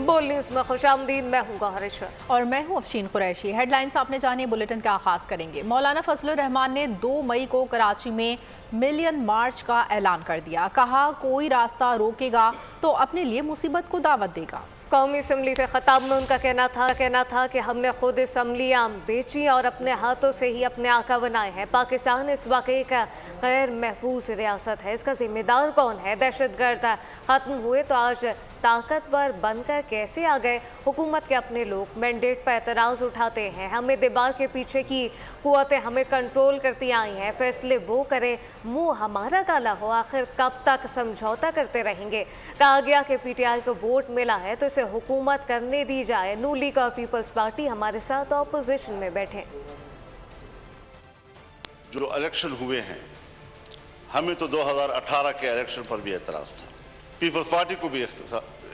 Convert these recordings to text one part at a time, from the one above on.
बोल न्यूज़ में खुशामदीद। मैं हूँ गौहर इशरत और मैं हूँ अफशीन कुरैशी। हेडलाइंस आपने जाने, बुलेटिन का आगाज करेंगे। मौलाना फजलुर रहमान ने 2 मई को कराची में मिलियन मार्च का ऐलान कर दिया। कहा कोई रास्ता रोकेगा तो अपने लिए मुसीबत को दावत देगा। कौमी असम्बली से खिताब में उनका कहना था कि हमने खुद असम्बलियाँ बेची और अपने हाथों से ही अपने आका बनाए हैं। पाकिस्तान इस वाकई का गैर महफूज रियासत है, इसका जिम्मेदार कौन है? दहशतगर्द ख़त्म हुए तो आज ताकतवर बनकर कैसे आ गए? हुकूमत के अपने लोग मैंडेट पर एतराज़ उठाते हैं। हमें दीवार के पीछे की कुव्वतें हमें कंट्रोल करती आई हैं। फैसले वो करें, मुंह हमारा काला हो। आखिर कब तक समझौता करते रहेंगे? कहा गया कि पीटीआई को वोट मिला है तो इसे हुकूमत करने दी जाए। नून लीग और पीपल्स पार्टी हमारे साथ ऑपोजिशन में बैठे। जो इलेक्शन हुए हैं, हमें तो 2018 के इलेक्शन पर भी एतराज़ था, पीपल्स पार्टी को भी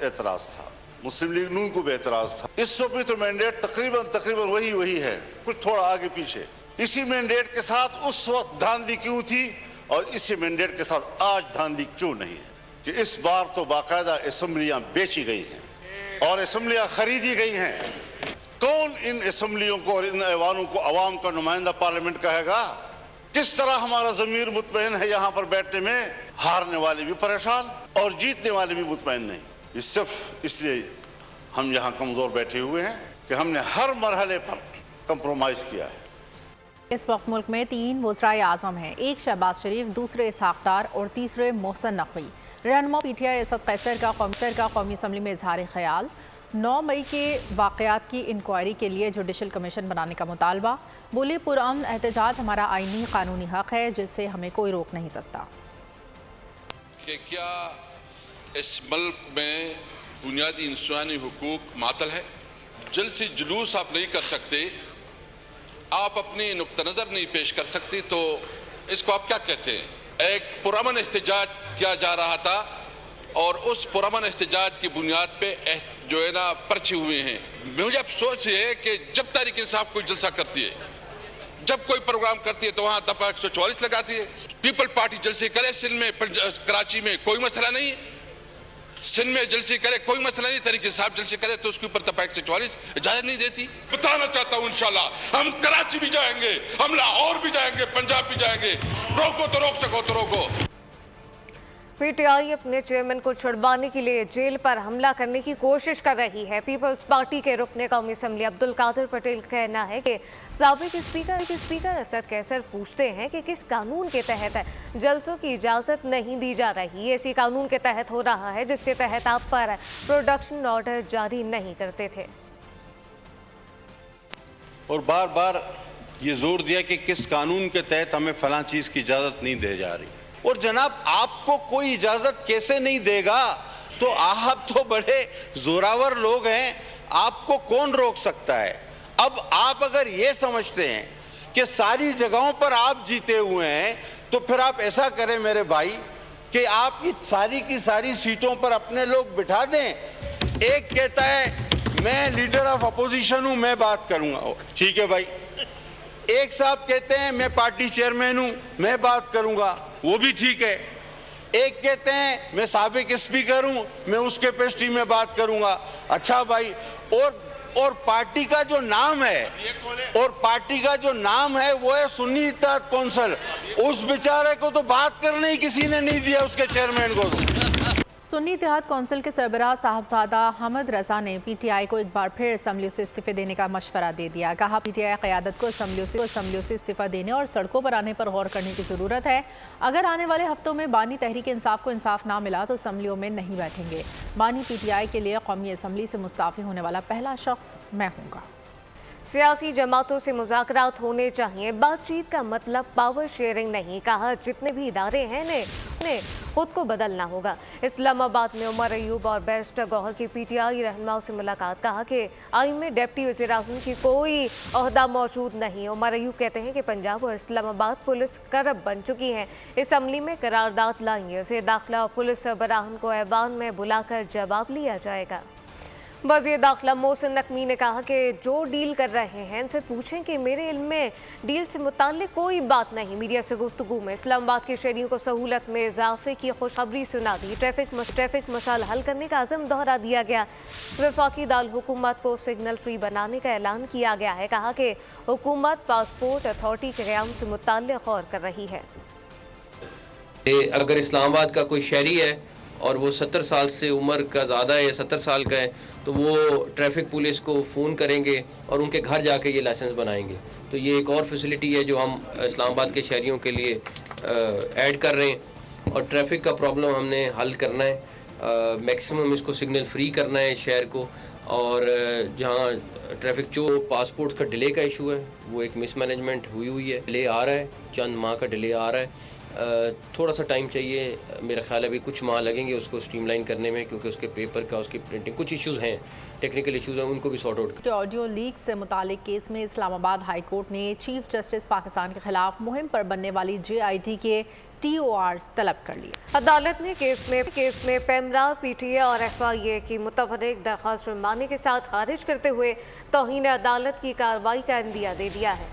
एतराज़ था, मुस्लिम लीग नून को भी एतराज़ था। इस वक्त भी तो मैंडेट तकरीबन वही है, कुछ थोड़ा आगे पीछे। इसी मैंडेट के साथ उस वक्त धांधली क्यों थी और इसी मैंडेट के साथ आज धांधली क्यों नहीं है कि इस बार तो बाकायदा असम्बलियाँ बेची गई हैं और असम्बलियाँ खरीदी गई हैं। कौन इन असम्बलियों को और इन ऐवानों को अवाम का नुमाइंदा पार्लियामेंट कहेगा? किस तरह हमारा ज़मीर मुतमईन है यहाँ पर बैठने में? हारने वाले भी परेशान और जीतने वाले भी मुतमईन नहीं। ये सिर्फ इसलिए हम यहाँ कमज़ोर बैठे हुए हैं कि हमने हर मरहले पर कंप्रोमाइज़ किया है। इस वक्त मुल्क में 3 वज़राए आज़म हैं, एक शहबाज शरीफ, दूसरे इसहाक डार और तीसरे मोहसिन नकवी। रहनुमा पीटीआई असद कैसर का कौमी असम्बली में इजहार ख्याल। 9 मई के वाक़यात की इंक्वायरी के लिए जुडिशल कमीशन बनाने का मुतालबा। बोले पुरअमन एहतजाज हमारा आईनी कानूनी हक है जिससे हमें कोई रोक नहीं सकता। कि क्या इस मुल्क में बुनियादी इंसानी हुकूक मातल है? जल्द से जुलूस आप नहीं कर सकते, आप अपनी नुक्ता नज़र नहीं पेश कर सकते, तो इसको आप क्या कहते हैं? एक पुरअमन एहतजाज किया जा रहा था और उस पुरअमन एहतजाज की बुनियाद पे जो है ना पर्चे हुए हैं। मुझे अफसोस ये है कि जब तहरीक इंसाफ कोई जलसा करती है, जब कोई प्रोग्राम करती है तो वहां दफा 144 लगाती है। पीपल पार्टी जलसे करे सिंध में, कराची में कोई मसला नहीं है, सिंध में जलसे करे कोई मसला नहीं, तहरीक इंसाफ जलसे करे तो उसके ऊपर दफा 144 इजाजत नहीं देती। बताना चाहता हूं इंशाल्लाह हम कराची भी जाएंगे, हम लाहौर भी जाएंगे, पंजाब भी जाएंगे। रोको तो रोक सको तो रोको। पीटीआई अपने चेयरमैन को छुड़वाने के लिए जेल पर हमला करने की कोशिश कर रही है। पीपल्स पार्टी के रुकने कौमी असम्बली अब्दुल कादिर पटेल का कहना है कि साबिक स्पीकर असद कैसर पूछते हैं कि किस कानून के तहत जलसों की इजाज़त नहीं दी जा रही। इसी कानून के तहत हो रहा है जिसके तहत आप पर प्रोडक्शन ऑर्डर जारी नहीं करते थे। और बार बार ये जोर दिया कि किस कानून के तहत हमें फलां चीज़ की इजाज़त नहीं दी जा रही। और जनाब आपको कोई इजाजत कैसे नहीं देगा? तो आप तो बड़े जोरावर लोग हैं, आपको कौन रोक सकता है? अब आप अगर ये समझते हैं कि सारी जगहों पर आप जीते हुए हैं तो फिर आप ऐसा करें मेरे भाई कि आप सारी की सारी सीटों पर अपने लोग बिठा दें। एक कहता है मैं लीडर ऑफ अपोजिशन हूं, मैं बात करूंगा, ठीक है भाई। एक साहब कहते हैं मैं पार्टी चेयरमैन हूं, मैं बात करूंगा, वो भी ठीक है। एक कहते हैं मैं साबिक स्पीकर हूं, मैं उस कैपेसिटी में बात करूंगा। अच्छा भाई, और पार्टी का जो नाम है वो है सुन्नी इत्तेहाद कौंसिल। उस बेचारे को तो बात करने ही किसी ने नहीं दिया, उसके चेयरमैन को तो। सुन्नी इत्तेहाद कौंसिल के सरबराह साहबजादा हमद रजा ने पीटीआई को एक बार फिर असम्बलियों से इस्तीफे देने का मशवरा दे दिया। कहा पीटीआई क़यादत को असम्बलियों से इस्तीफा देने और सड़कों पर आने पर गौर करने की ज़रूरत है। अगर आने वाले हफ्तों में बानी तहरीक इंसाफ को इंसाफ ना मिला तो असम्बलियों में नहीं बैठेंगे। बानी पीटीआई के लिए कौमी असम्बली से मुस्ताफ़ी होने वाला पहला शख्स मैं हूँगा। सियासी जमातों से मुज़ाकरात होने चाहिए, बातचीत का मतलब पावर शेयरिंग नहीं। कहा जितने भी इदारे हैं ने खुद को बदलना होगा। इस्लामाबाद में उमर अयूब और बैरिस्टर गौहर की पीटीआई रहनुमाओं से मुलाकात। कहा कि आइन में डिप्टी वज़ीर आज़म की कोई ओहदा मौजूद नहीं। उमर अयूब कहते हैं कि पंजाब और इस्लामाबाद पुलिस करब बन चुकी हैं, असम्बली में करारदाद लाएंगे, उसे दाखिला और पुलिस सरबराहान को ऐवान में बुलाकर जवाब लिया जाएगा। वज़ीर दाखिला मोहसिन नकवी ने कहा कि जो डील कर रहे हैं इनसे पूछें कि मेरे इल्म में डील से मुताल्लिक कोई बात नहीं। मीडिया से गुफ्तगू में इस्लामाबाद के शहरियों को सहूलत में इजाफे की खुशखबरी सुना दी। ट्रैफिक मसाइल हल करने का अज़म दोहरा दिया गया। वफाकी दारुल-हुकूमत को सिग्नल फ्री बनाने का ऐलान किया गया है। कहा कि हुकूमत पासपोर्ट अथॉरिटी के क़याम से मुताल्लिक गौर कर रही है। अगर इस्लामाबाद का कोई शहरी है और वो 70 साल से उम्र का ज़्यादा है या 70 साल का है तो वो ट्रैफिक पुलिस को फ़ोन करेंगे और उनके घर जाके ये लाइसेंस बनाएंगे। तो ये एक और फैसिलिटी है जो हम इस्लामाबाद के शहरियों के लिए ऐड कर रहे हैं। और ट्रैफिक का प्रॉब्लम हमने हल करना है, मैक्सिमम इसको सिग्नल फ्री करना है शहर को। और जहाँ ट्रैफिक जो पासपोर्ट का डिले का इशू है वो एक मिसमैनेजमेंट हुई है, डिले आ रहा है, चंद माह का डिले आ रहा है। थोड़ा सा टाइम चाहिए, मेरा ख्याल है अभी कुछ माह लगेंगे उसको स्ट्रीमलाइन करने में, क्योंकि उसके पेपर का, उसकी प्रिंटिंग, कुछ इश्यूज़ हैं, टेक्निकल इश्यूज़ हैं, उनको भी सॉर्ट आउट। ऑडियो लीक से मुतालिक केस में इस्लामाबाद हाई कोर्ट ने चीफ जस्टिस पाकिस्तान के खिलाफ मुहिम पर बनने वाली JIT के TORs तलब कर लिए। अदालत ने केस में पेमरा, PTA और FIA की मुतफर्रिक दरख्वास्त जुर्माने के साथ खारिज करते हुए तौहीन अदालत की कार्रवाई का इंदिया दे दिया है।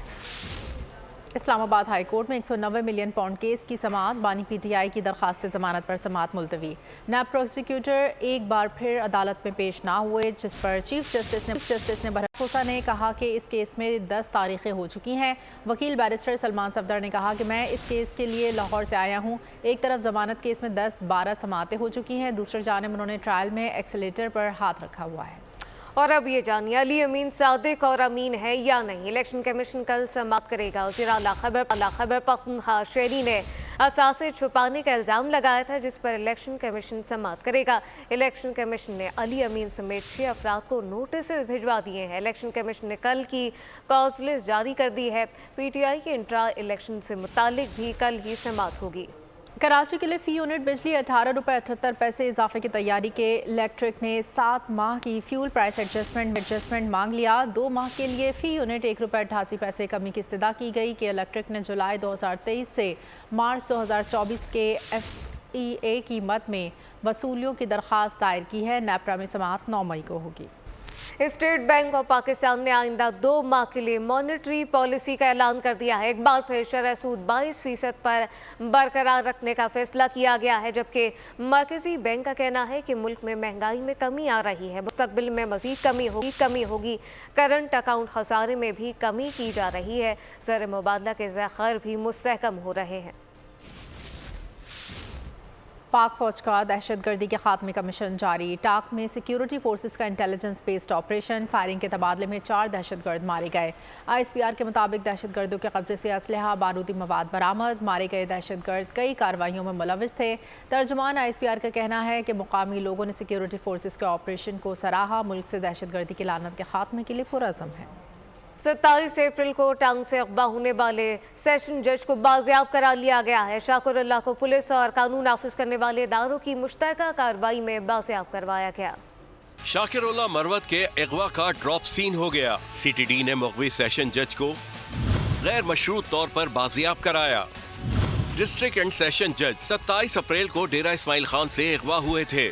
इस्लामाबाद हाई कोर्ट में 190 मिलियन पाउंड केस की समाअत, बानी PTI की दरख्वास्त ज़मानत पर समाअत मुलतवी। नैब प्रोसिक्यूटर एक बार फिर अदालत में पेश ना हुए, जिस पर चीफ जस्टिस ने बरखुसा ने कहा कि इस केस में 10 तारीखें हो चुकी हैं। वकील बैरिस्टर सलमान सफदर ने कहा कि मैं इस केस के लिए लाहौर से आया हूँ। एक तरफ ज़मानत केस में 10-12 समाअतें हो चुकी हैं, दूसरी जानिब उन्होंने ट्रायल में एक्सेलेटर पर हाथ रखा हुआ है। और अब ये जानिए अली अमीन सादिक और अमीन है या नहीं। इलेक्शन कमीशन कल समाअत करेगा। वज़ीर आला खैबर पख्तूनख्वा शहरी ने असासे छुपाने का इल्ज़ाम लगाया था, जिस पर इलेक्शन कमीशन समाअत करेगा। इलेक्शन कमीशन ने अली अमीन समेत 6 अफराद को नोटिस भिजवा दिए हैं। इलेक्शन कमीशन ने कल की कॉज लिस्ट जारी कर दी है। PTI के इंट्रा इलेक्शन से मुतालिक भी कल ही समाअत होगी। कराची के लिए फ़ी यूनिट बिजली 18 रुपये 78 पैसे इजाफे की तैयारी के इलेक्ट्रिक ने 7 माह की फ्यूल प्राइस एडजस्टमेंट मांग लिया। 2 माह के लिए फ़ी यूनिट 1 रुपये 88 पैसे कमी की इस्तदा की गई कि इलेक्ट्रिक ने जुलाई 2023 से मार्च 2024 के FEA कीमत में वसूलियों की दरख्वास्त दायर की है। नेपरा में समाअत 9 मई को होगी। स्टेट बैंक ऑफ पाकिस्तान ने आइंदा 2 माह के लिए मॉनेटरी पॉलिसी का ऐलान कर दिया है। एक बार फिर शरह सूद 22% पर बरकरार रखने का फैसला किया गया है, जबकि मरकजी बैंक का कहना है कि मुल्क में महंगाई में कमी आ रही है, मुस्तकबिल में मजीद कमी होगी। करंट अकाउंट खसारे में भी कमी की जा रही है। ज़र मुबादला के ज़ख़ायर भी मुस्तहकम हो रहे हैं। पाक फौज का दहशतगर्दी के खात्मे का मिशन जारी। टाक में सिक्योरिटी फोर्सेस का इंटेलिजेंस बेस्ड ऑपरेशन, फायरिंग के तबादले में 4 दहशतगर्द मारे गए। ISPR के मुताबिक दहशतगर्दों के कब्जे से असलहा, बारूदी मवाद बरामद। मारे गए दहशतगर्द कई कार्रवाइयों में मुलविस थे। तर्जुमान ISPR का कहना है कि मुकामी लोगों ने सिक्योरिटी फोर्सेस के ऑपरेशन को सराहा। मुल्क से दहशतगर्दी की लानत के खात्मे के लिए पुरअज़म है। 27 अप्रैल को टांग से अगवा होने वाले सेशन जज को बाजियाब करार लिया गया है। शाकुरुल्लाह को पुलिस और कानून नाफिज करने वाले इदारों की मुश्तरका कार्रवाई में बाजियाब करवाया गया। शाकिरुल्लाह मरवत के अगवा का ड्रॉप सीन हो गया। CTD ने मुग़वी सेशन जज को गैर मशरूत तौर पर बाजियाब कराया। डिस्ट्रिक्ट एंड सेशन जज 27 अप्रैल को डेरा इस्माइल खान से अगवा हुए थे।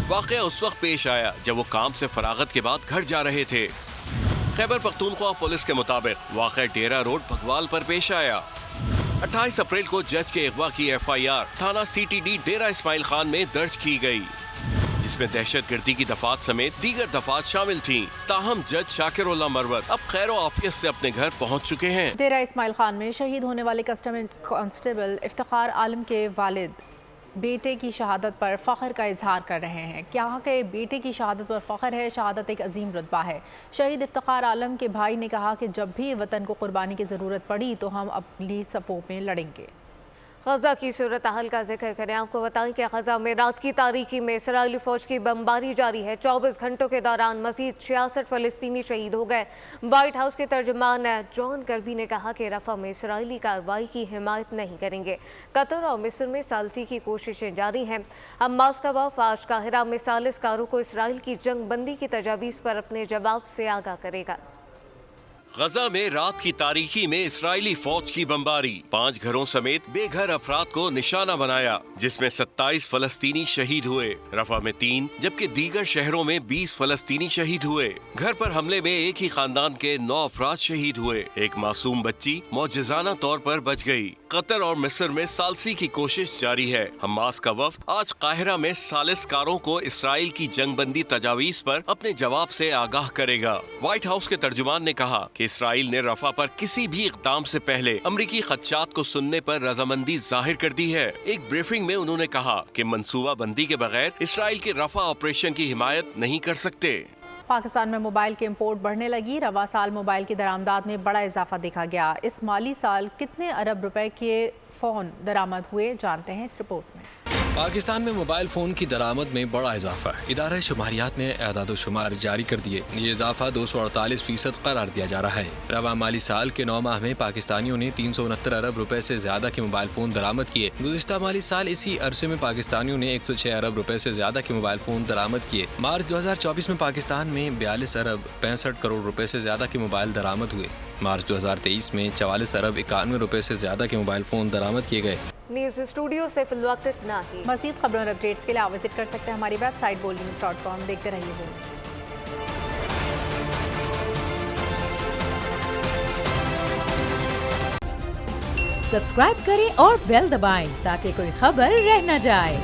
वाक़या उस वक्त पेश आया जब वो काम से फरागत के बाद घर जा रहे थे। खैबर पख्तूनख्वा पुलिस के मुताबिक वाक़या डेरा रोड भगवाल पर पेश आया। 28 अप्रैल को जज के अगवा की FIR थाना CTD डेरा इस्माइल खान में दर्ज की गई, जिसमें दहशतगर्दी की दफात समेत दीगर दफात शामिल थीं। ताहम जज शाकिरुल्लाह मरवत अब खैर आफियत से अपने घर पहुँच चुके हैं। डेरा इस्माइल खान में शहीद होने वाले कस्टम कांस्टेबल इफ्तिखार आलम के वालिद बेटे की शहादत पर फ़ख्र का इजहार कर रहे हैं। क्या के बेटे की शहादत पर फ़ख्र है। शहादत एक अजीम रुतबा है। शहीद इफ्तिखार आलम के भाई ने कहा कि जब भी वतन को कुर्बानी की ज़रूरत पड़ी तो हम अपनी सफ़ों में लड़ेंगे। गजा की सूरत हाल का जिक्र करें। आपको बताएं कि गजा में रात की तारीकी में इसराइली फौज की बमबारी जारी है। 24 घंटों के दौरान मजीद 66 फ़लस्तीनी शहीद हो गए। वाइट हाउस के तर्जुमान जॉन कर्बी ने कहा कि रफ़ा में इसराइली कार्रवाई की हिमायत नहीं करेंगे। कतर और मिस्र में सालसी की कोशिशें जारी हैं। हमास का वफ़द आज काहिरा में सालिसकारों को इसराइल की जंग बंदी की तजावीज़ पर अपने जवाब से आगाह करेगा। गजा में रात की तारीकी में इस्राएली फौज की बमबारी 5 घरों समेत बेघर अफराद को निशाना बनाया, जिसमें 27 फलस्तीनी शहीद हुए। रफा में 3 जबकि दीगर शहरों में 20 फलस्तीनी शहीद हुए। घर पर हमले में एक ही खानदान के 9 अफराद शहीद हुए। एक मासूम बच्ची मौजज़ाना तौर पर बच गई। कतर और मिस्र में सालसी की कोशिश जारी है। हमास का वफ्द आज काहिरा में सालिसकारों को इसराइल की जंगबंदी तजावीज पर अपने जवाब से आगाह करेगा। व्हाइट हाउस के तर्जुमान ने कहा कि इसराइल ने रफा पर किसी भी इक़दाम से पहले अमरीकी खदशात को सुनने पर रजामंदी जाहिर कर दी है। एक ब्रीफिंग में उन्होंने कहा कि मंसूबा बंदी के बगैर इसराइल के रफा ऑपरेशन की हिमायत नहीं कर सकते। पाकिस्तान में मोबाइल की इंपोर्ट बढ़ने लगी। रवा साल मोबाइल की दरामदात में बड़ा इजाफा देखा गया। इस माली साल कितने अरब रुपए के फ़ोन दरामद हुए, जानते हैं इस रिपोर्ट में। पाकिस्तान में मोबाइल फ़ोन की दरामद में बड़ा इजाफा है। इदारा शुमारियात ने एदाद शुमार जारी कर दिए। ये इजाफा 248% करार दिया जा रहा है। रवा माली साल के 9 माह में पाकिस्तानियों ने 369 अरब रुपए से ज्यादा के मोबाइल फ़ोन दरामद किए। गुज़िश्ता माली साल इसी अरसे में पाकिस्तानियों ने 106 अरब रुपए से ज्यादा के मोबाइल फ़ोन दरामद किए। मार्च 2024 में पाकिस्तान में 42 अरब 65 करोड़ रुपए से ज्यादा के मोबाइल दरामद हुए। मार्च 2023 में 44 अरब 91 रुपए से ज्यादा के मोबाइल फ़ोन दरामद किए गए। न्यूज़ स्टूडियो से फिल वक्त इतना ही। मज़ीद खबरों और अपडेट्स के लिए आप विजिट कर सकते हैं हमारी वेबसाइट boldnews.com। देखते रहिए बोल्ड। सब्सक्राइब करें और बेल दबाएं ताकि कोई खबर रह न जाए।